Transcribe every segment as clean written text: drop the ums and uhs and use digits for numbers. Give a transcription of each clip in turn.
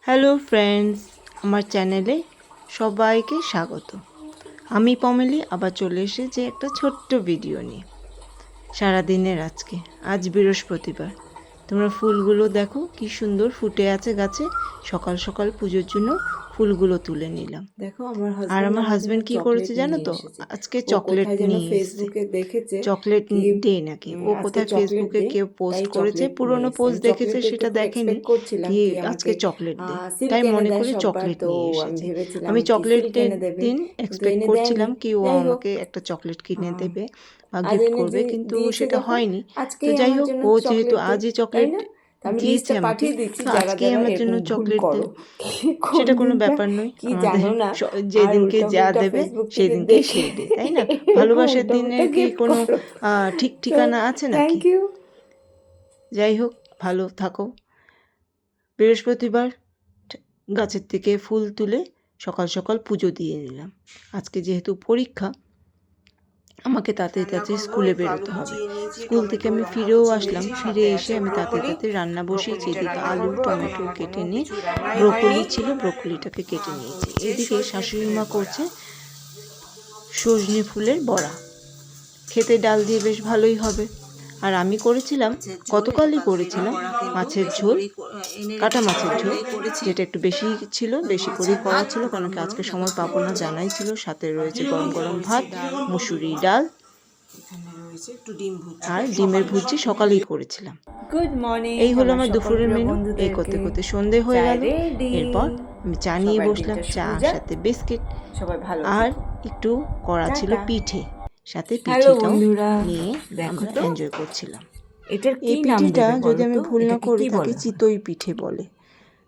Hello friends, আমার চ্যানেলে সবাইকে স্বাগত। আমি পমেলি আবার চলে এসেছি একটা ছোট্ট ভিডিও নিয়ে। সারাদিনের আজ বৃহস্পতিবার। তোমরা ফুলগুলো দেখো কি সুন্দর ফুটে আছে গাছে। সকাল সকাল পুজোর জন্য ফুলগুলো তুলে নিলাম। দেখো আমার হাজবেন্ড কি করেছে জানো তো, আজকে চকলেট নিয়ে ফেসবুকে দেখেছে চকলেট ডে নাকি। ও কোথায় ফেসবুকে কেউ পোস্ট করেছে, পুরনো পোস্ট দেখেছে, সেটা দেখেনি কি আজকে চকলেট ডে, তাই মনে করে চকলেট নিয়ে এসেছে। আমি চকলেটের দিন এক্সপেক্ট করছিলাম কি ও আমাকে একটা চকলেট কিনে দেবে বা গিফট করবে, কিন্তু সেটা হয়নি। তো যাই হোক, ও যেহেতু আজই চকলেট দিয়েছে আমাকে, তো আজকে আমার জন্য চকলেট দে, সেটা কোনো ব্যাপার নয়। যেদিনকে যা দেবে সেদিনকে সেই ডে, তাই না? ভালোবাসার দিনে কি কোনো ঠিক ঠিকানা আছে নাকি? যাই হোক, ভালো থাকো। বৃহস্পতিবার গাছের থেকে ফুল তুলে সকাল সকাল পুজো দিয়ে নিলাম। আজকে যেহেতু পরীক্ষা, আমাকে তাড়াতাড়ি স্কুলে বেরোতে হবে। স্কুল থেকে আমি ফিরেও আসলাম। ফিরে এসে আমি তাড়াতাড়ি রান্না বসিয়েছি। এদিকে আলু টমেটো কেটে নিয়ে, ব্রোকলি ছিল, ব্রোকলিটাকে কেটে নিয়েছি। এদিকে শাশুড়ি মা করছে সজনে ফুলের বড়া। খেতে ডাল দিয়ে বেশ ভালোই হবে। আর আমি করেছিলাম, গতকালই করেছিলাম মাছের ঝোল, কাটা মাছের ঝোল, যেটা একটু বেশি ছিল, বেশি করেই করা ছিল, কারণ কি আজকে সময় পাবো না জানাই ছিল। সাথে রয়েছে গরম গরম ভাত, মুসুরি ডাল, আর ডিমের ভুজি সকালেই করেছিলাম। Good morning. এই হলো আমার দুপুরের মেনু। এই করতে করতে সন্ধে হয়ে গেল। এরপর আমি চা নিয়ে বসলাম, চা সাথে বিস্কিট, সবাই ভালো, আর একটু করা ছিল পিঠে, সাথে পিঠেটাও নিয়ে আমরা এনজয় করছিলাম। এই পিঠেটা যদি আমি ভুল না করি তাকে চিতই পিঠে বলে।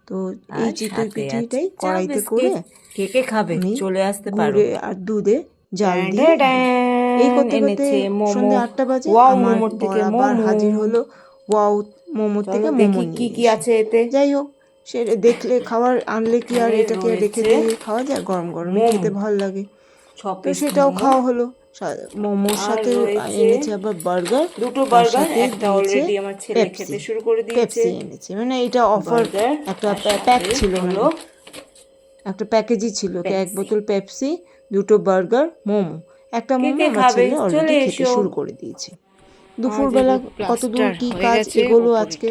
তো এই চিতই পিঠেটাই কড়াইতে করে কে খাবে চলে আসতে পারো, গুড়ে আর দুধে জাল দিয়ে এই করতে করতে সন্ধ্যে 8টা বাজে। আমার আবার হাজির হলো ওয়াও মোমোর থেকে মোমো কি কি আছে এতে। যাই হোক, সে দেখলে খাবার আনলে কি আর এটাকে রেখে দিয়ে খাওয়া যায়? গরম গরম খেতে ভালো লাগে। তো সেটাও খাওয়া হলো। মোমোর সাথে এনেছে আবার বার্গার, দুটো বার্গার, একটা অলরেডি আমার ছেলে খেতে শুরু করে দিয়েছে। পেপসি এনেছে, মানে এটা অফার, একটা প্যাক ছিল, মানে একটা প্যাকেজই ছিল। এক বোতল পেপসি, দুটো বার্গার, মোমো। একটা মোমো আমার ছেলে অলরেডি খেতে শুরু করে দিয়েছে। দুপুরবেলা কতদূর কি কাজ এগোলো আজকে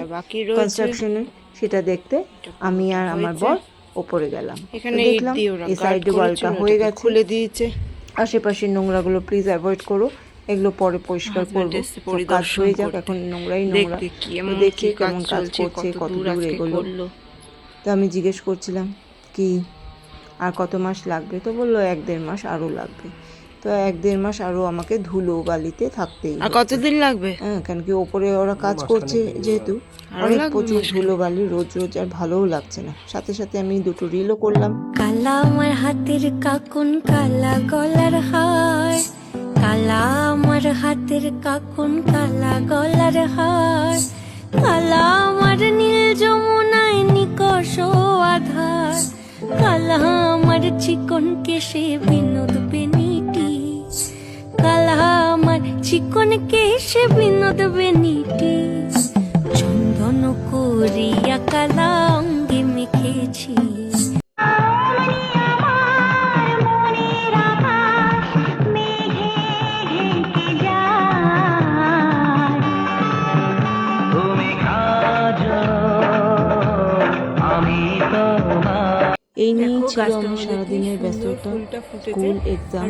কনস্ট্রাকশনের, সেটা দেখতে আমি আর আমার বর ওপরে গেলাম। দেখলাম এই সাইডে ওয়ালটা হয়ে গেছে, খুলে দিয়েছে। আশেপাশের নোংরাগুলো প্লিজ অ্যাভয়েড করো, এগুলো পরে পরিষ্কার করবো। কাজ হয়ে যাক, এখন নোংরাই নোংরা। দেখি কেমন কাজ করছে, কত দূর এগোলো। তো আমি জিজ্ঞেস করছিলাম কি আর কত মাস লাগবে, তো বললো 1-1.5 মাস আরও লাগবে। তো 1-1.5 মাস আরও আমাকে ধুলো বালিতে থাকতেই। আর কতদিন লাগবে? হ্যাঁ, কেন কি ওপরে ওরা কাজ করছে যেহেতু, অনেক প্রচুর ধুলো বালি, রোজ রোজ আর ভালোও লাগছে না। সাথে সাথে আমি 2টো রিলও করলাম। কালা আমার হাতের কাকুন, কালা গলার হার, কালা আমার হাতের কাকুন, কালা গলার হার, কালা আমার নীল যমুনায় নিকষ আধার, কালা আমার চিকন কেশে বিনোদ বেনিটি, কালা আমার চিকন কেশে বিনোদ বেনিটি, চন্দন করিয়া কালা অঙ্গে মেখেছি। এই নিয়ে ছিল আমার সারাদিনের ব্যস্ততা, স্কুল এক্সাম,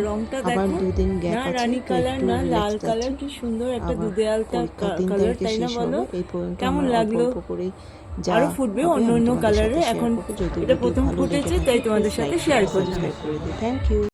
আবার 2 দিন গ্যাপ আছে। রানী কালার না লাল কালার, কি সুন্দর একটা দুধে আলতা কালার, তাই না বলো? এই পর্যন্ত কেমন লাগলো? আরো ফুটবে অন্য অন্য কালারে, এখন এটা প্রথম ফুটেছে, তাই তোমাদের সাথে শেয়ার করলাম। Thank you.